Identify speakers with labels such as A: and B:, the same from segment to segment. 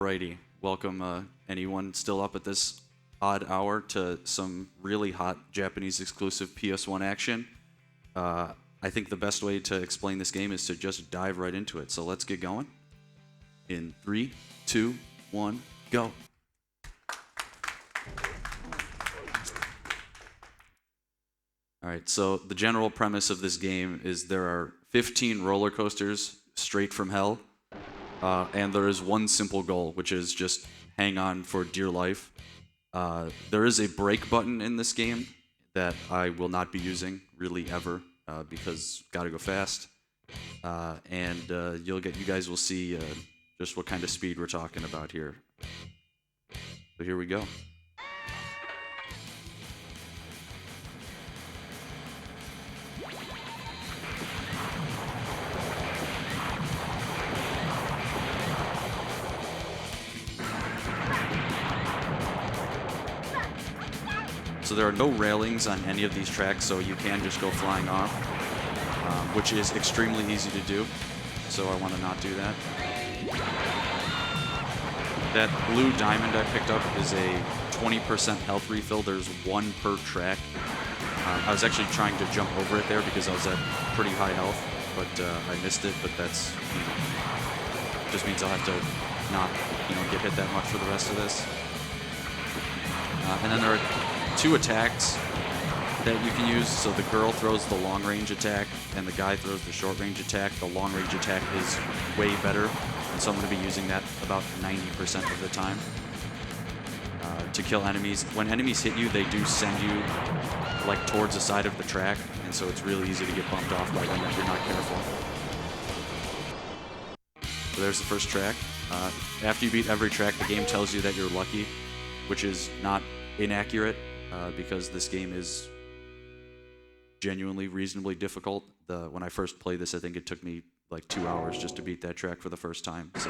A: Alrighty, welcome anyone still up at this odd hour to some really hot Japanese exclusive PS1 action. I think the best way to explain this game is to just dive right into it. So let's get going. In 3, 2, 1, go. Alright, so the general premise of this game is there are 15 roller coasters straight from hell. And there is one simple goal, which is just hang on for dear life. There is a break button in this game that I will not be using really ever because gotta go fast. You guys will see just what kind of speed we're talking about here. So here we go. So there are no railings on any of these tracks, so you can just go flying off, which is extremely easy to do, so I want to not do that. That blue diamond I picked up is a 20% health refill. There's one per track. I was actually trying to jump over it there because I was at pretty high health, but I missed it, but that's, just means I'll have to not, get hit that much for the rest of this. And then there are 2 attacks that you can use. So the girl throws the long range attack and the guy throws the short range attack. The long range attack is way better, and so I'm going to be using that about 90% of the time to kill enemies. When enemies hit you, they do send you like towards the side of the track, and so it's really easy to get bumped off by them if you're not careful. So there's the first track. After you beat every track, the game tells you that you're lucky, which is not inaccurate. Because this game is genuinely reasonably difficult. When I first played this, I think it took me like 2 hours just to beat that track for the first time. So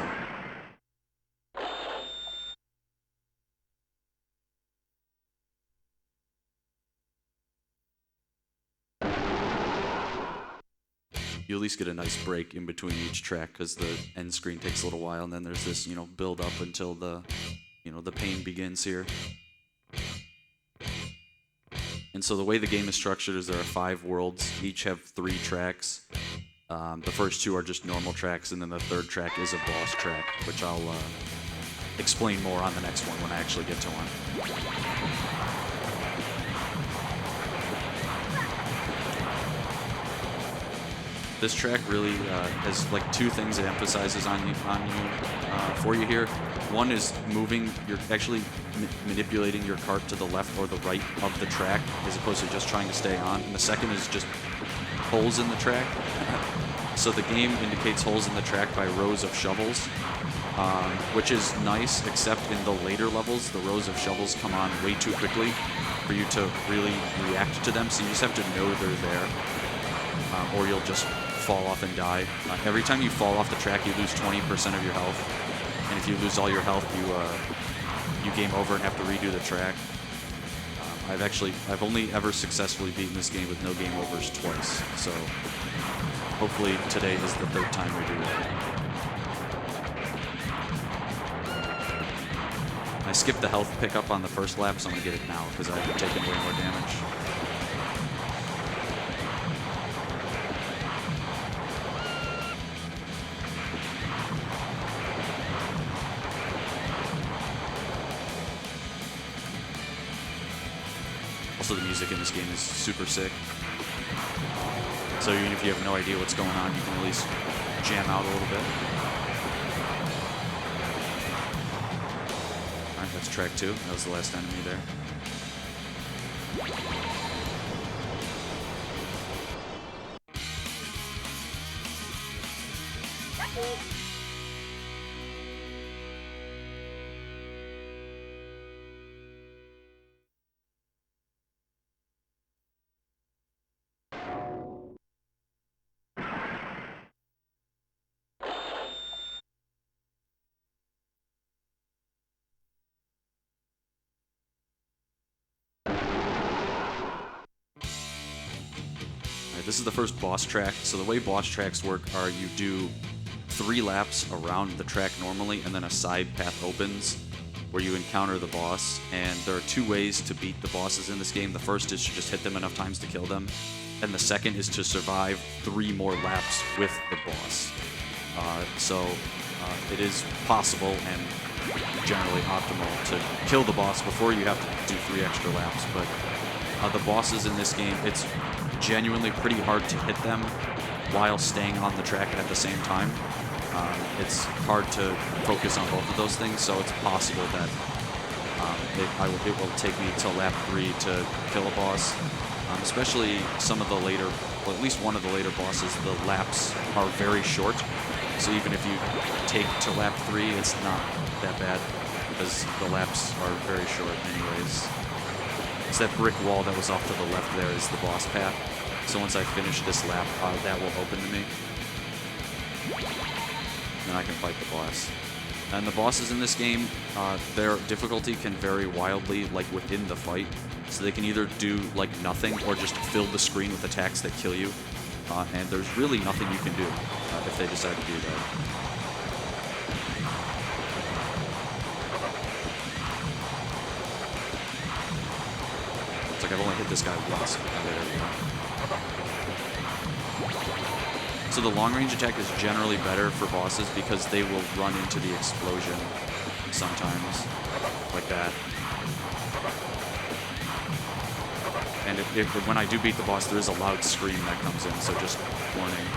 A: you at least get a nice break in between each track because the end screen takes a little while, and then there's this build up until the the pain begins here. And so the way the game is structured is there are 5 worlds, each have 3 tracks. The first 2 are just normal tracks, and then the 3rd track is a boss track, which I'll explain more on the next one when I actually get to one. This track really has like 2 things it emphasizes for you here. One is you're actually manipulating your cart to the left or the right of the track as opposed to just trying to stay on. And the second is just holes in the track. So the game indicates holes in the track by rows of shovels, which is nice, except in the later levels, the rows of shovels come on way too quickly for you to really react to them. So you just have to know they're there, or you'll just fall off and die. Every time you fall off the track, you lose 20% of your health. And if you lose all your health, you game over and have to redo the track. I've only ever successfully beaten this game with no game overs twice. So hopefully today is the 3rd time we do that. I skipped the health pickup on the first lap, so I'm gonna get it now because I've taken way more damage. Also, the music in this game is super sick. So even if you have no idea what's going on, you can at least jam out a little bit. Alright, that's track 2. That was the last enemy there. This is the first boss track. So the way boss tracks work are you do 3 laps around the track normally, and then a side path opens where you encounter the boss. And there are 2 ways to beat the bosses in this game. The first is to just hit them enough times to kill them, and the second is to survive 3 more laps with the boss. It is possible and generally optimal to kill the boss before you have to do 3 extra laps, but the bosses in this game, it's genuinely pretty hard to hit them while staying on the track at the same time. It's hard to focus on both of those things, so it's possible that it will take me till lap 3 to kill a boss. Especially some of the later, well, at least one of the later bosses, the laps are very short. So even if you take to lap 3, it's not that bad because the laps are very short anyways. It's that brick wall that was off to the left there is the boss path. So once I finish this lap, that will open to me. Then I can fight the boss. And the bosses in this game, their difficulty can vary wildly, like within the fight. So they can either do like nothing or just fill the screen with attacks that kill you. And there's really nothing you can do if they decide to do that. It's like I've only hit this guy once. There we go. So the long-range attack is generally better for bosses because they will run into the explosion sometimes, like that. And when I do beat the boss, there is a loud scream that comes in, so just warning.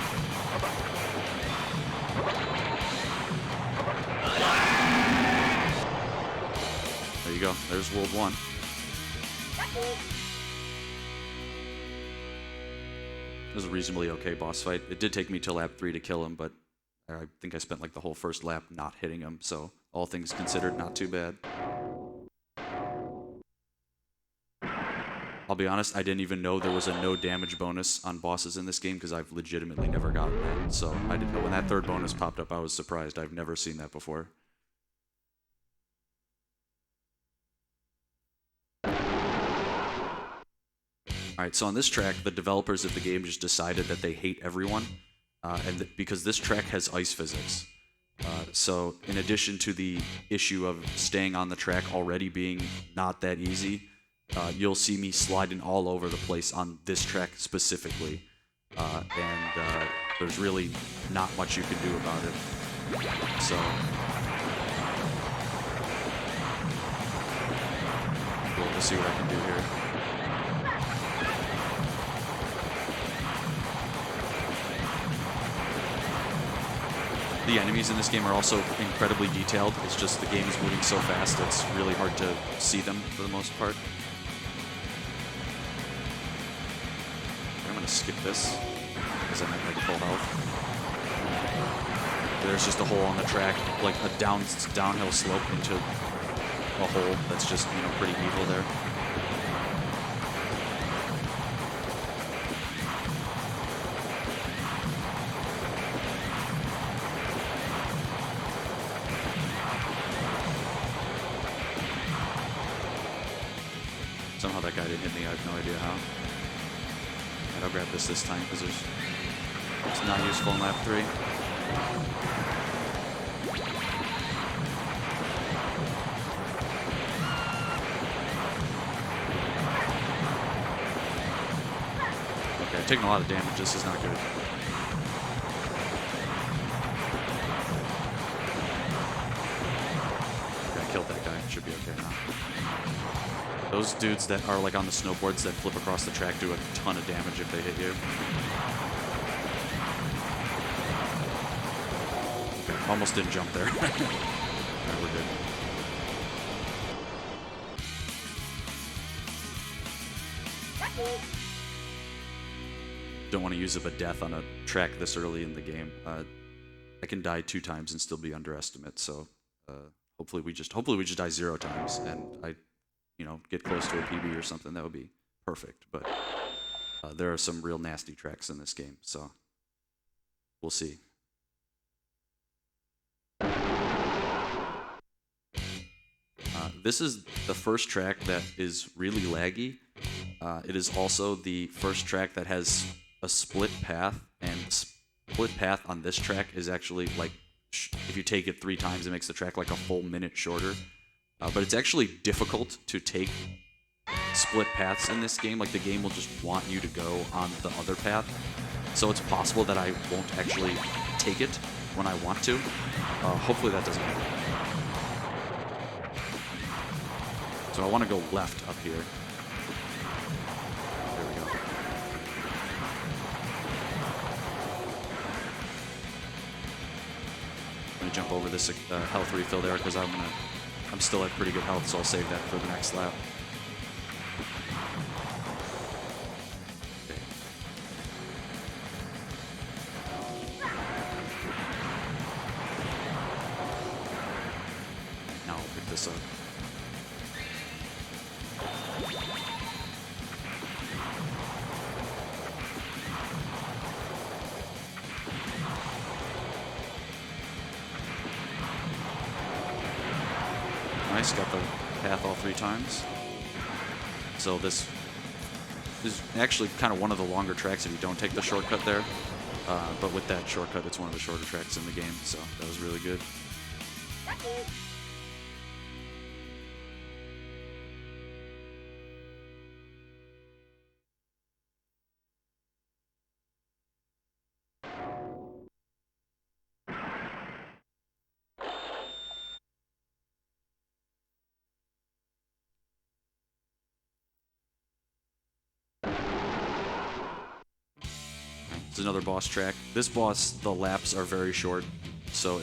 A: There you go. There's World 1. It was a reasonably okay boss fight. It did take me till lap 3 to kill him, but I think I spent like the whole first lap not hitting him, so all things considered, not too bad. I'll be honest, I didn't even know there was a no damage bonus on bosses in this game because I've legitimately never gotten that. So I didn't know when that 3rd bonus popped up, I was surprised. I've never seen that before. Alright, so on this track, the developers of the game just decided that they hate everyone, because this track has ice physics. So in addition to the issue of staying on the track already being not that easy, you'll see me sliding all over the place on this track specifically. There's really not much you can do about it. So we'll see what I can do here. The enemies in this game are also incredibly detailed. It's just the game is moving so fast, it's really hard to see them for the most part. I'm going to skip this because I'm at like full health. There's just a hole on the track, like a downhill slope into a hole that's just, you know, pretty evil there. Somehow that guy didn't hit me. I have no idea how. Right, I'll grab this time because it's not useful in lap 3. Okay, I'm taking a lot of damage. This is not good. Okay, I killed that guy. Should be okay now. Those dudes that are like on the snowboards that flip across the track do a ton of damage if they hit you. Okay, almost didn't jump there. Alright, we're good. Don't want to use up a death on a track this early in the game. I can die 2 times and still be underestimate, so hopefully we just die 0 times and I get close to a PB or something. That would be perfect. But there are some real nasty tracks in this game, so we'll see. This is the first track that is really laggy. It is also the first track that has a split path, and split path on this track is actually like, if you take it 3 times, it makes the track like a full minute shorter. But it's actually difficult to take split paths in this game. Like, the game will just want you to go on the other path. So it's possible that I won't actually take it when I want to. Hopefully that doesn't happen. So I want to go left up here. There we go. I'm going to jump over this health refill there because I'm still at pretty good health, so I'll save that for the next lap. Now I'll pick this up. Nice, got the path all 3 times. So this is actually kind of one of the longer tracks if you don't take the shortcut there. But with that shortcut, it's one of the shorter tracks in the game, so that was really good. This is another boss track. This boss, the laps are very short, so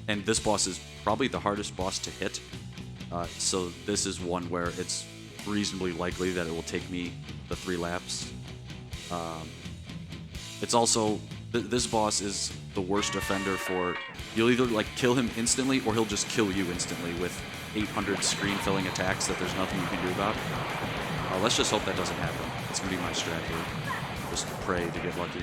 A: and this boss is probably the hardest boss to hit. So this is one where it's reasonably likely that it will take me the 3 laps. It's also, this boss is the worst offender for, you'll either like kill him instantly or he'll just kill you instantly with 800 screen filling attacks that there's nothing you can do about. Let's just hope that doesn't happen. It's gonna be my strat here. Just pray to get lucky.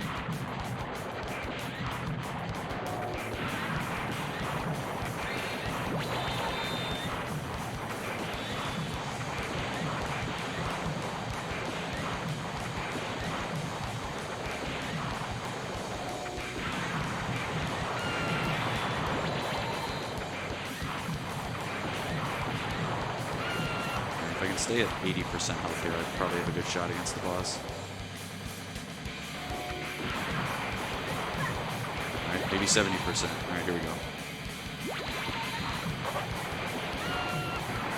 A: If I can stay at 80% health here, I'd probably have a good shot against the boss. Alright, maybe 70%. Alright, here we go.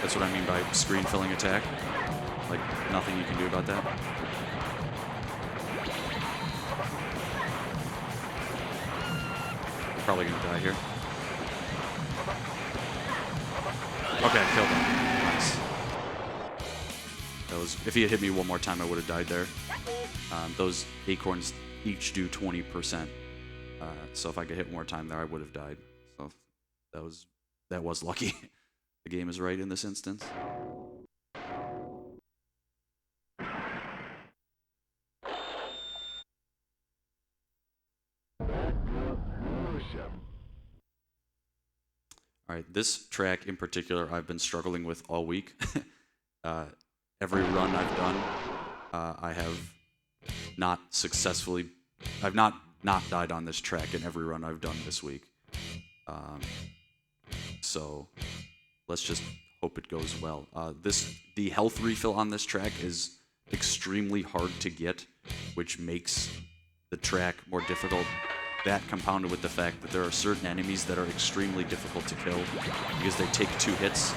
A: That's what I mean by screen filling attack. Like, nothing you can do about that. Probably gonna die here. Okay, I killed him. Nice. That was, if he had hit me one more time, I would have died there. Those acorns each do 20%. So if I could hit one more time there, I would have died. So that was lucky. The game is right in this instance. All right, this track in particular, I've been struggling with all week. Every run I've done, I have not successfully, I've not died on this track in every run I've done this week. So let's just hope it goes well. The health refill on this track is extremely hard to get, which makes the track more difficult. That compounded with the fact that there are certain enemies that are extremely difficult to kill because they take 2 hits.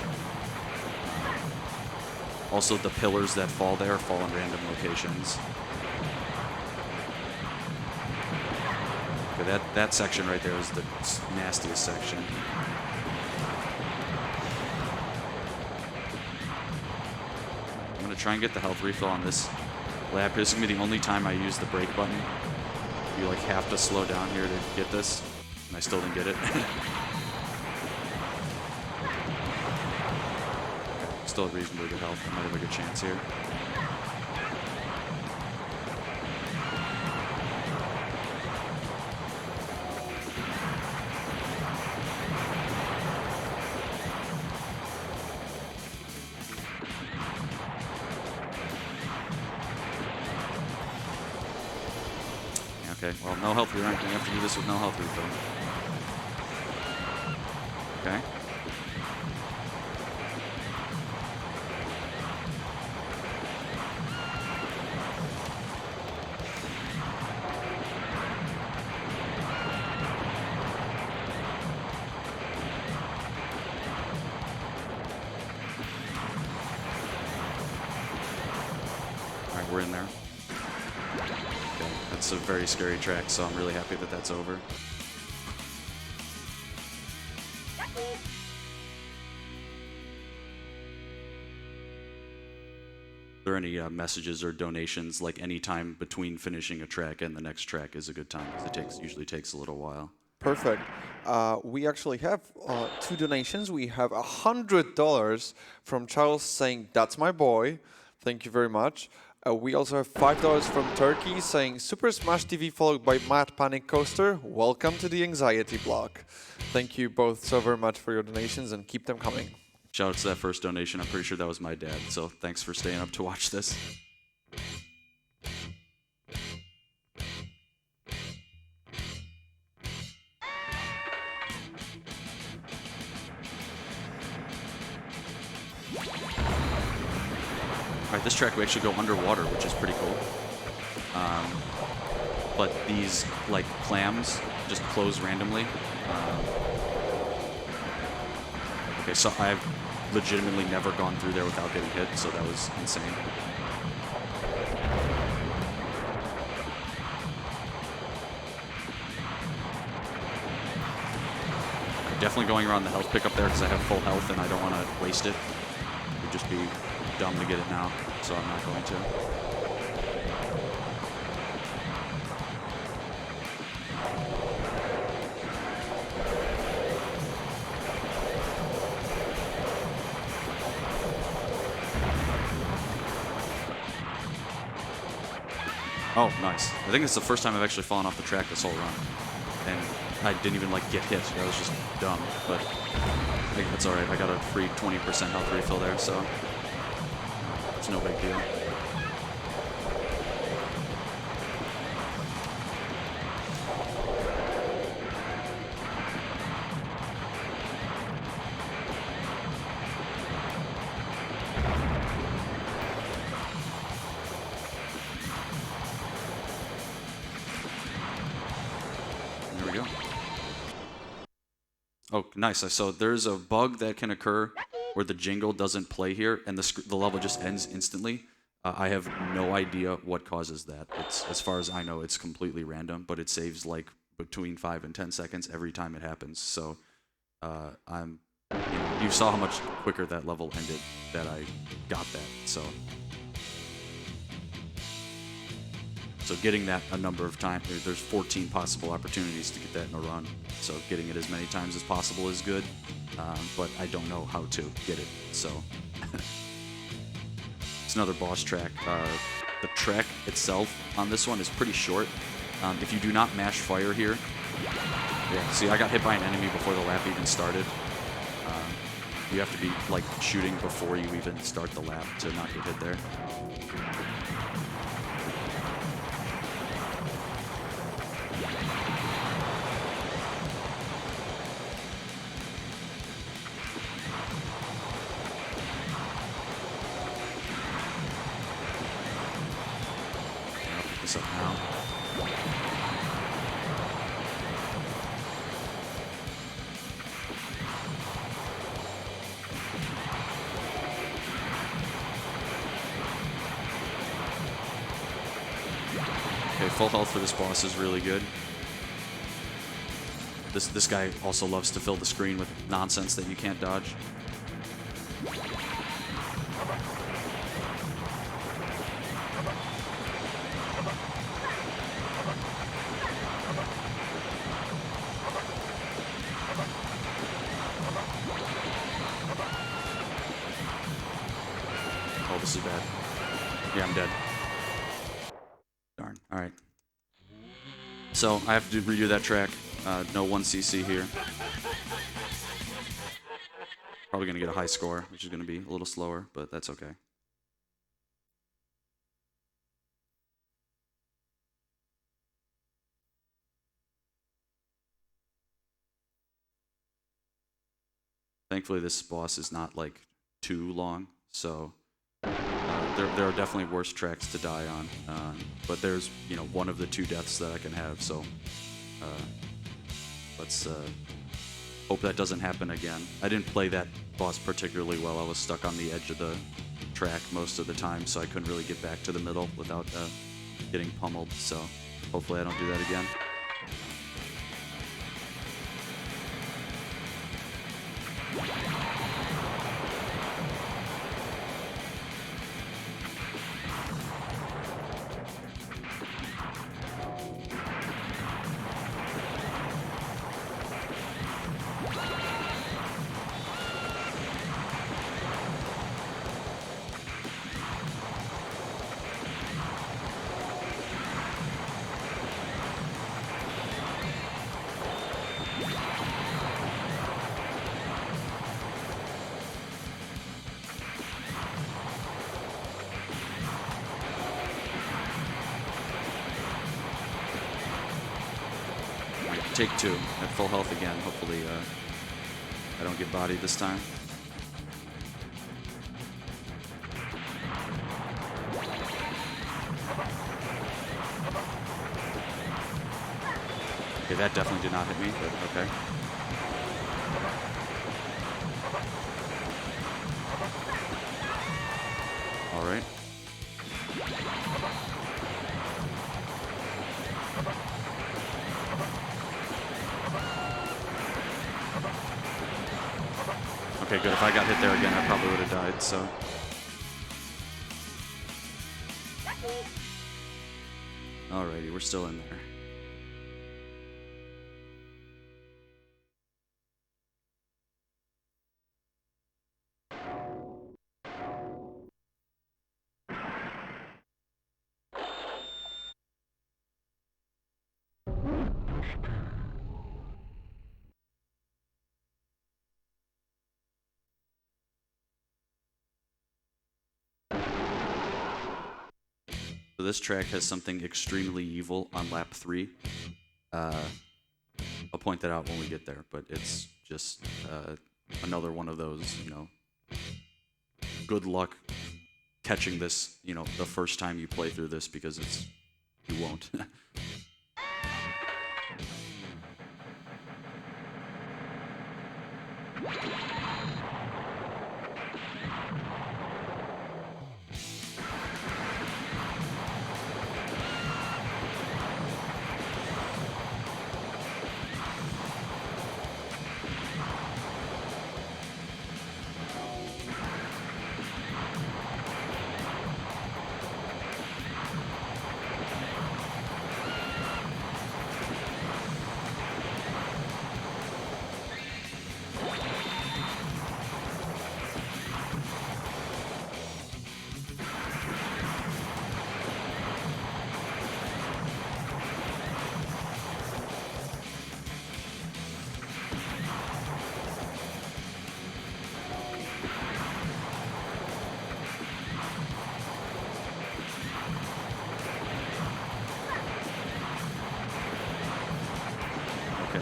A: Also, the pillars that fall there fall in random locations. Okay, that section right there is the nastiest section. I'm going to try and get the health refill on this lap. This is going to be the only time I use the brake button. You like have to slow down here to get this, and I still didn't get it. Still at reasonably good health. I might have a good chance here. Okay, well, no health refill. You have to do this with no health refill. Okay. All right, we're in there. Okay, that's a very scary track, so I'm really happy that that's over. Are there any messages or donations, like any time between finishing a track and the next track is a good time, because it usually takes a little while.
B: Perfect. We actually have 2 donations. We have $100 from Charles saying, "That's my boy." Thank you very much. We also have $5 from Turkey saying, "Super Smash TV followed by Mad Panic Coaster. Welcome to the anxiety block." Thank you both so very much for your donations and keep them coming.
A: Shout out to that first donation. I'm pretty sure that was my dad, so thanks for staying up to watch this. All right, this track we actually go underwater, which is pretty cool. But these like clams just close randomly. Okay, so I've legitimately never gone through there without getting hit, so that was insane. I'm definitely going around the health pickup there because I have full health and I don't want to waste it. It would just be dumb to get it now, so I'm not going to. Oh, nice. I think it's the first time I've actually fallen off the track this whole run. And I didn't even, like, get hit. That was just dumb. But I think that's alright. I got a free 20% health refill there, so it's no big deal. Oh, nice. So there's a bug that can occur where the jingle doesn't play here and the level just ends instantly. I have no idea what causes that. It's, as far as I know, it's completely random, but it saves like between 5 and 10 seconds every time it happens. So you saw how much quicker that level ended that I got that. So getting that a number of times, there's 14 possible opportunities to get that in a run. So getting it as many times as possible is good, but I don't know how to get it. So it's another boss track. The track itself on this one is pretty short. If you do not mash fire here, yeah, see, I got hit by an enemy before the lap even started. You have to be like shooting before you even start the lap to not get hit there. Up now. Okay, full health for this boss is really good. This guy also loves to fill the screen with nonsense that you can't dodge. Oh, this is bad. Yeah, I'm dead. Darn. All right. So I have to redo that track. No 1cc here. Probably going to get a high score, which is going to be a little slower, but that's okay. Thankfully, this boss is not like too long, so there are definitely worse tracks to die on. But there's one of the 2 deaths that I can have, so let's hope that doesn't happen again. I didn't play that boss particularly well. I was stuck on the edge of the track most of the time, so I couldn't really get back to the middle without getting pummeled. So hopefully I don't do that again. Take 2 at full health again. Hopefully I don't get bodied this time. Okay, that definitely did not hit me, but okay. All right. Okay, good. If I got hit there again, I probably would have died, so. Alrighty, we're still in there. So this track has something extremely evil on lap 3. I'll point that out when we get there, but it's just another one of those, good luck catching this, the first time you play through this, because you won't.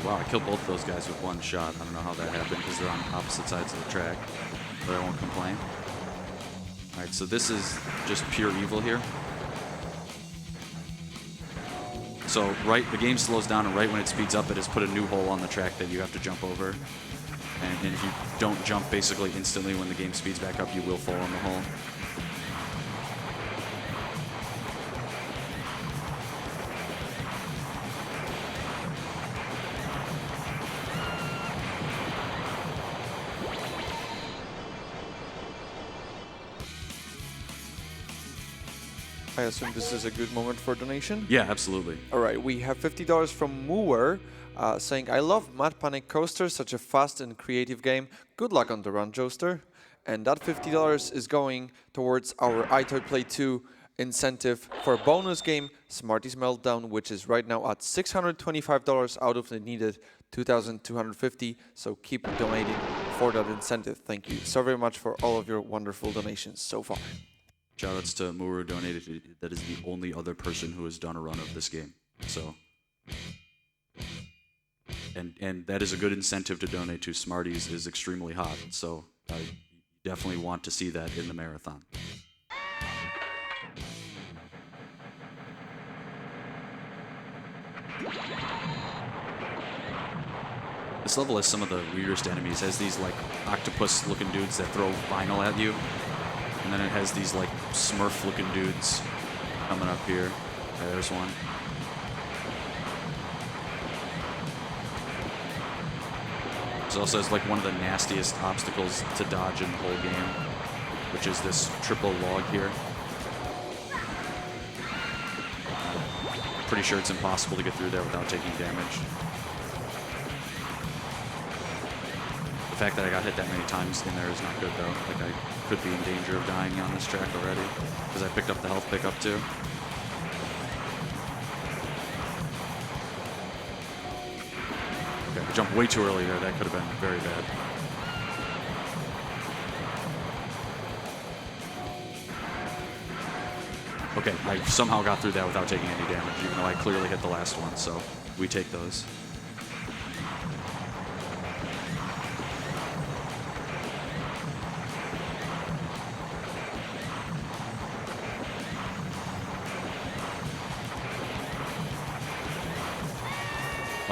A: Wow, I killed both those guys with one shot. I don't know how that happened because they're on opposite sides of the track, but I won't complain. All right, so this is just pure evil here. So the game slows down, and right when it speeds up, it has put a new hole on the track that you have to jump over. And if you don't jump basically instantly when the game speeds back up, you will fall in the hole.
B: I assume this is a good moment for donation?
A: Yeah, absolutely.
B: All right, we have $50 from Mooer saying, I love Mad Panic Coaster, such a fast and creative game. Good luck on the run, Joester. And that $50 is going towards our iToy Play 2 incentive for a bonus game, Smarties Meltdown, which is right now at $625 out of the needed $2,250. So keep donating for that incentive. Thank you so very much for all of your wonderful donations so far.
A: Shoutouts to Muru donated. That is the only other person who has done a run of this game. So and that is a good incentive to donate to. Smarties is extremely hot, so I definitely want to see that in the marathon. This level has some of the weirdest enemies. It has these like octopus-looking dudes that throw vinyl at you, and then it has these like Smurf-looking dudes coming up here. Okay, there's one. It also has like one of the nastiest obstacles to dodge in the whole game, which is this triple log here. Pretty sure it's impossible to get through there without taking damage. The fact that I got hit that many times in there is not good though. Like I could be in danger of dying on this track already, because I picked up the health pickup too. Okay, I jumped way too early there. That could have been very bad. Okay, I somehow got through that without taking any damage, even though I clearly hit the last one, so we take those.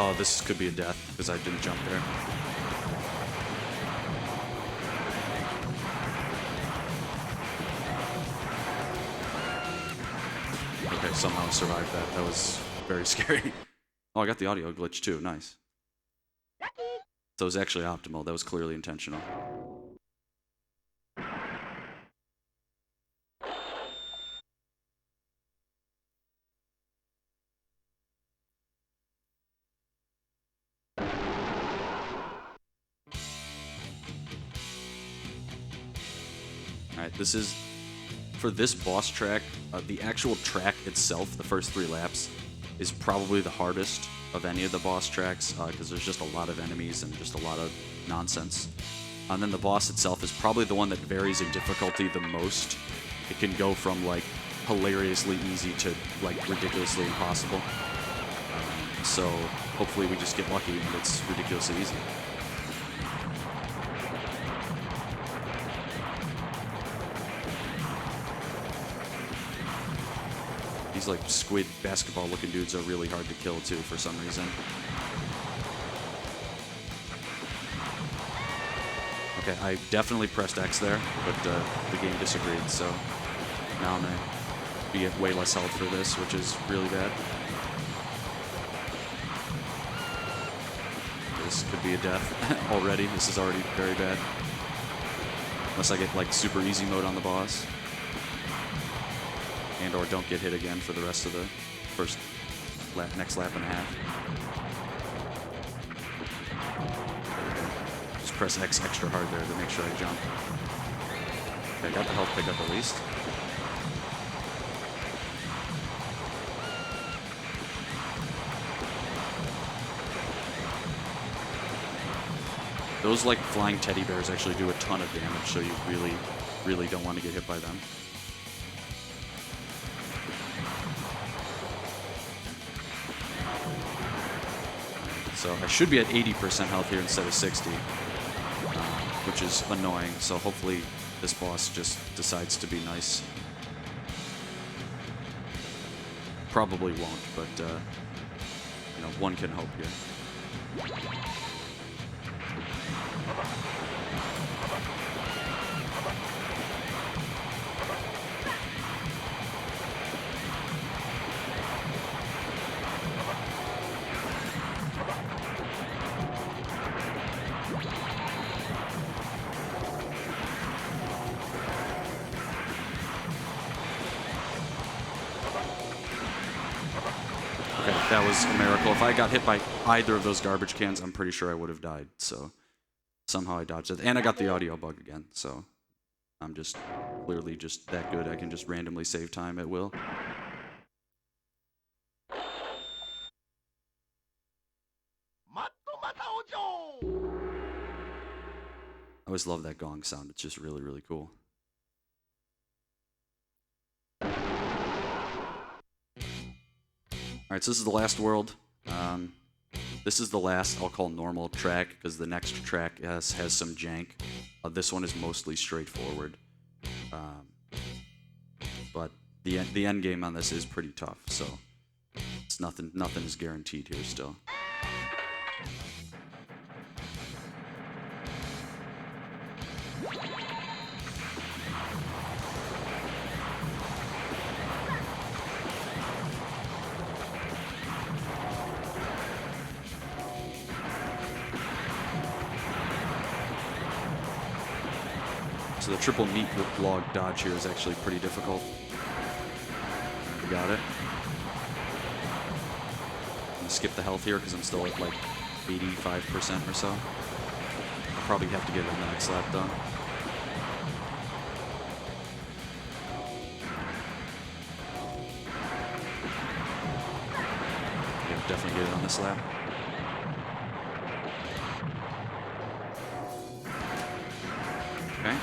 A: Oh, this could be a death, because I didn't jump there. Okay, somehow I survived that. That was very scary. Oh, I got the audio glitch too. Nice. So it was actually optimal. That was clearly intentional. Alright, this is, for this boss track, the actual track itself, the first 3 laps, is probably the hardest of any of the boss tracks, because there's just a lot of enemies and just a lot of nonsense. And then the boss itself is probably the one that varies in difficulty the most. It can go from, like, hilariously easy to, like, ridiculously impossible. So hopefully we just get lucky and it's ridiculously easy. These like squid basketball looking dudes are really hard to kill too for some reason. Okay, I definitely pressed X there, but the game disagreed, so now I'm gonna be at way less health for this, which is really bad. This could be a death already. This is already very bad. Unless I get like super easy mode on the boss. And or don't get hit again for the rest of the first lap, next lap and a half. Okay. Just press X extra hard there to make sure I jump. Okay, I got the health pickup at least. Those like flying teddy bears actually do a ton of damage, so you really, really don't want to get hit by them. So I should be at 80% health here instead of 60, which is annoying. So hopefully this boss just decides to be nice. Probably won't, but you know, one can hope here. That was a miracle. If I got hit by either of those garbage cans, I'm pretty sure I would have died. So somehow I dodged it. And I got the audio bug again. So I'm just clearly just that good. I can just randomly save time at will. I always love that gong sound. It's just really, really cool. Alright, so this is the last world. This is the last I'll call normal track because the next track has some jank. This one is mostly straightforward, but the end game on this is pretty tough. So it's nothing is guaranteed here still. So the triple meat log dodge here is actually pretty difficult. We got it. I'm gonna skip the health here because I'm still at like 85% or so. I'll probably have to get it on the next lap though. Yeah, definitely get it on this lap. Okay.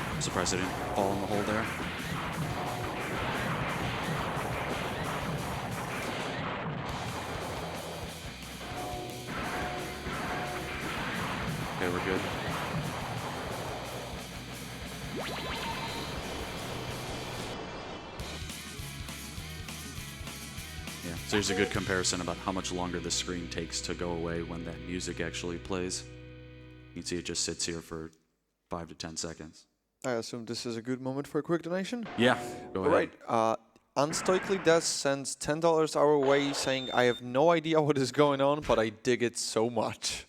A: I'm surprised I didn't fall in the hole there. Okay, we're good. Yeah, so here's a good comparison about how much longer the screen takes to go away when that music actually plays. You can see it just sits here for 5 to 10 seconds.
B: I assume this is a good moment for a quick donation.
A: Yeah, go ahead.
B: All right. Unstoically Des sends $10 our way, saying, "I have no idea what is going on, but I dig it so much."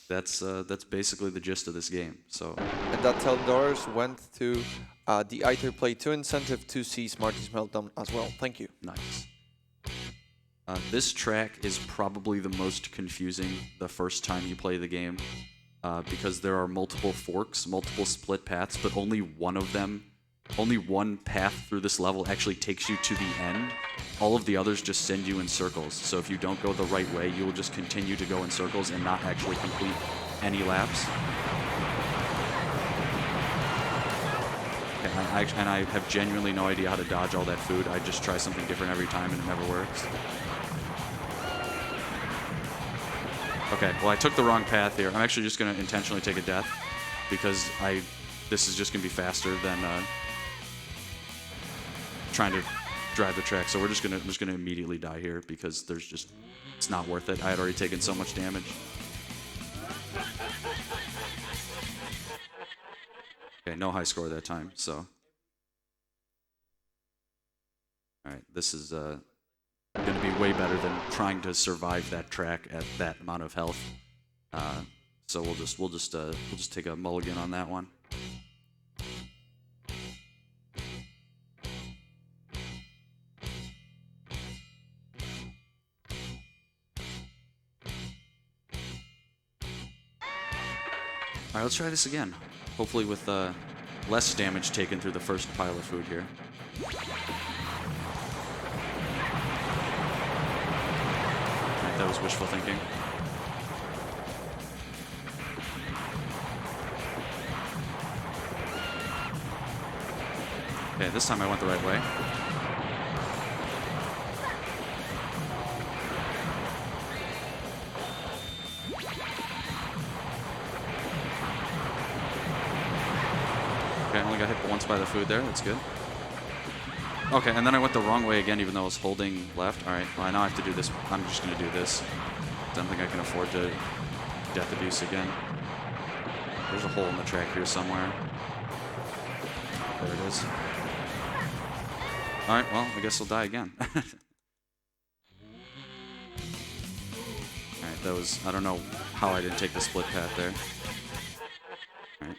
A: That's basically the gist of this game. So,
B: And that $10 went to the ITER Play 2 incentive to see Smarty's Meltdown as well. Thank you.
A: nice. This track is probably the most confusing the first time you play the game because there are multiple forks, multiple split paths, but only one path through this level actually takes you to the end. All of the others just send you in circles. So if you don't go the right way, you will just continue to go in circles and not actually complete any laps. And I have genuinely no idea how to dodge all that food. I just try something different every time and it never works. Okay, well I took the wrong path here. I'm actually just going to intentionally take a death because this is just going to be faster than trying to drive the track. So I'm just gonna immediately die here because it's not worth it. I had already taken so much damage. Okay, no high score that time, so. Alright, this is gonna be way better than trying to survive that track at that amount of health. So we'll just take a mulligan on that one. Alright, let's try this again. Hopefully with less damage taken through the first pile of food here. Alright, that was wishful thinking. Okay, this time I went the right way. Okay, I only got hit once by the food there. That's good. Okay, and then I went the wrong way again, even though I was holding left. All right, well, now I have to do this. I'm just going to do this. I don't think I can afford to death abuse again. There's a hole in the track here somewhere. There it is. All right, well, I guess I'll die again. All right, that was... I don't know how I didn't take the split path there. All right.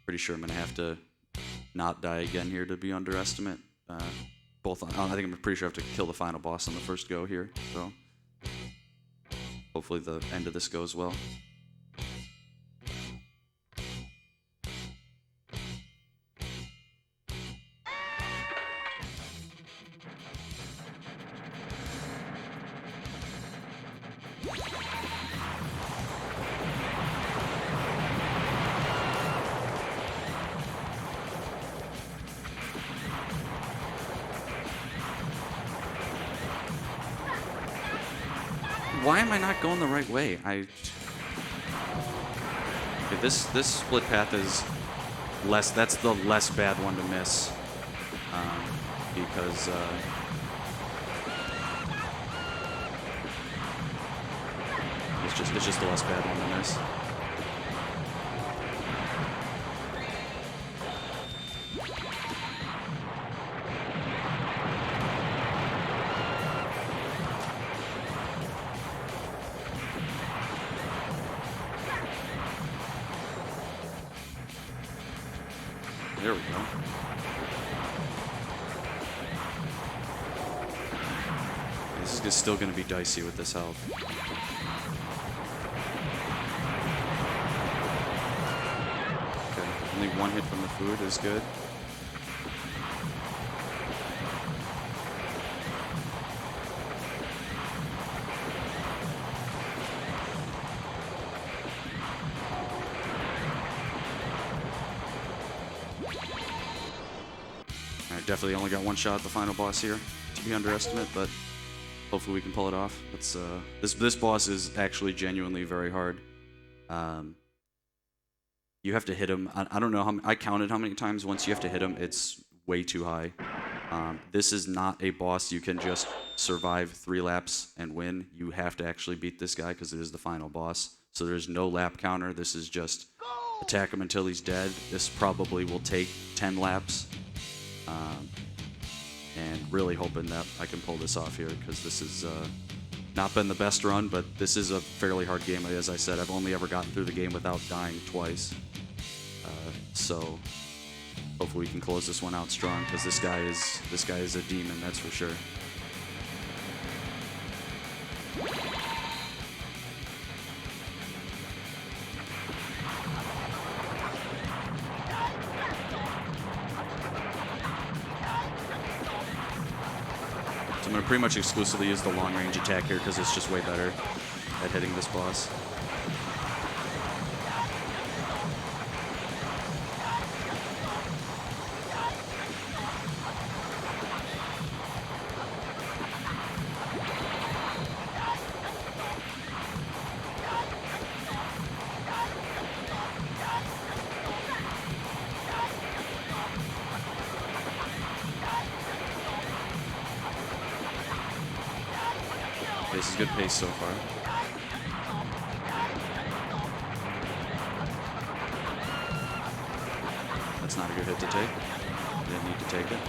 A: Pretty sure I'm gonna have to not die again here to be underestimate. I think I'm pretty sure I have to kill the final boss on the first go here. So hopefully the end of this goes well. why am I not going the right way? Okay, this split path is less. That's the less bad one to miss, because it's just the less bad one to miss. There we go. This is still going to be dicey with this health. Okay, only one hit from the food is good. Definitely only got one shot at the final boss here, to be underestimate, but hopefully we can pull it off. It's this boss is actually genuinely very hard. You have to hit him. I don't know I counted how many times. Once you have to hit him, it's way too high. This is not a boss you can just survive 3 laps and win. You have to actually beat this guy because it is the final boss. So there's no lap counter. This is just attack him until he's dead. This probably will take 10 laps. And really hoping that I can pull this off here, because this has not been the best run, but this is a fairly hard game. As I said, I've only ever gotten through the game without dying twice. So hopefully we can close this one out strong, because this guy is a demon, that's for sure. I'm going to pretty much exclusively use the long-range attack here because it's just way better at hitting this boss. This is good pace so far. That's not a good hit to take. Didn't need to take it.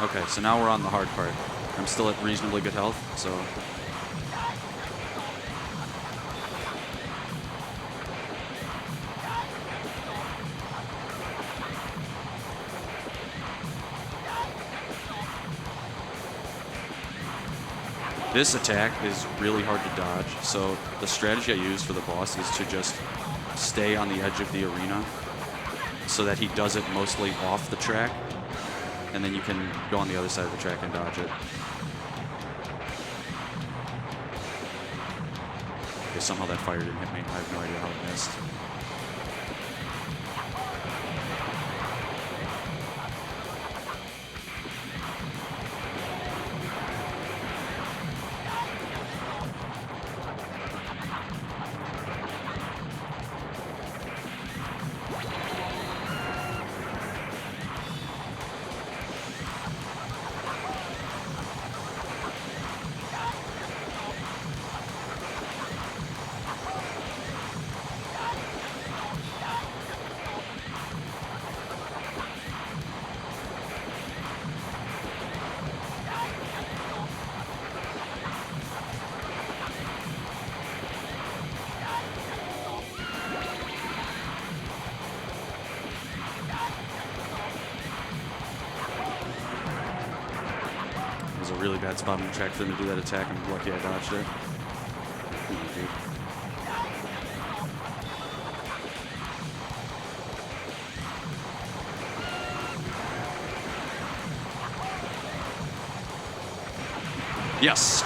A: Okay, so now we're on the hard part. I'm still at reasonably good health, so... This attack is really hard to dodge, so the strategy I use for the boss is to just stay on the edge of the arena so that he does it mostly off the track, and then you can go on the other side of the track and dodge it. Okay, somehow that fire didn't hit me. I have no idea how it missed. A really bad spot on the track for them to do that attack. I'm lucky I dodged it. Come on, dude. Yes.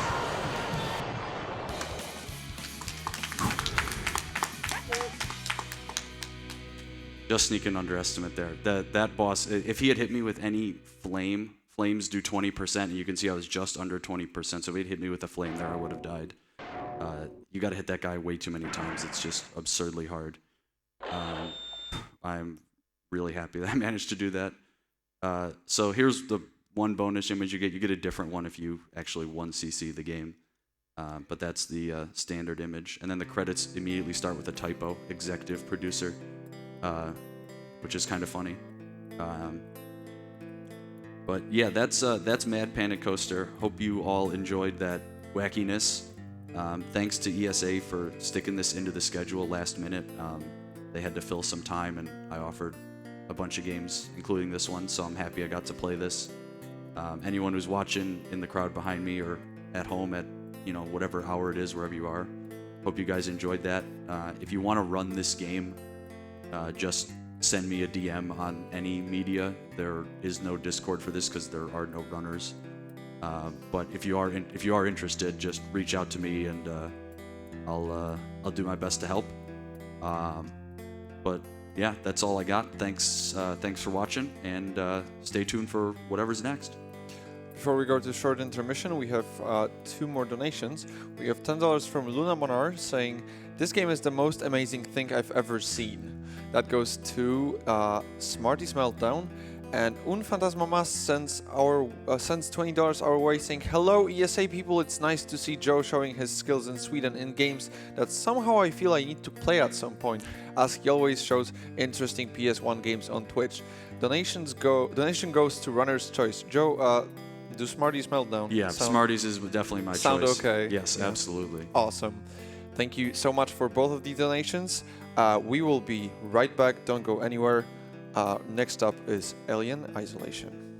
A: Just sneaking underestimate there. That boss, if he had hit me with any flame flames do 20%, and you can see I was just under 20%. So if it hit me with a flame there, I would have died. You got to hit that guy way too many times. It's just absurdly hard. I'm really happy that I managed to do that. So here's the one bonus image you get. You get a different one if you actually 1cc the game. But that's the standard image. And then the credits immediately start with a typo, executive producer, which is kind of funny. But yeah, that's Mad Panic Coaster. Hope you all enjoyed that wackiness. Thanks to ESA for sticking this into the schedule last minute. They had to fill some time, and I offered a bunch of games, including this one, so I'm happy I got to play this. Anyone who's watching in the crowd behind me or at home at whatever hour it is, wherever you are, hope you guys enjoyed that. If you want to run this game, just send me a DM on any media. There is no Discord for this because there are no runners. But if you are interested, just reach out to me, and I'll do my best to help. But yeah, that's all I got. Thanks for watching, and stay tuned for whatever's next.
B: Before we go to short intermission, we have 2 more donations. We have $10 from Luna Monar saying, "This game is the most amazing thing I've ever seen." That goes to Smarty's Meltdown. And Un Fantasma Mas sends $20 our way saying, "Hello ESA people, it's nice to see Joe showing his skills in Sweden in games that somehow I feel I need to play at some point, as he always shows interesting PS1 games on Twitch. Donation goes to Runner's Choice." Joe, do Smarties Meltdown?
A: Yeah, Smarties is definitely my choice.
B: Sound okay?
A: Yes, yeah. Absolutely.
B: Awesome. Thank you so much for both of the donations. We will be right back. Don't go anywhere. Next up is Alien Isolation.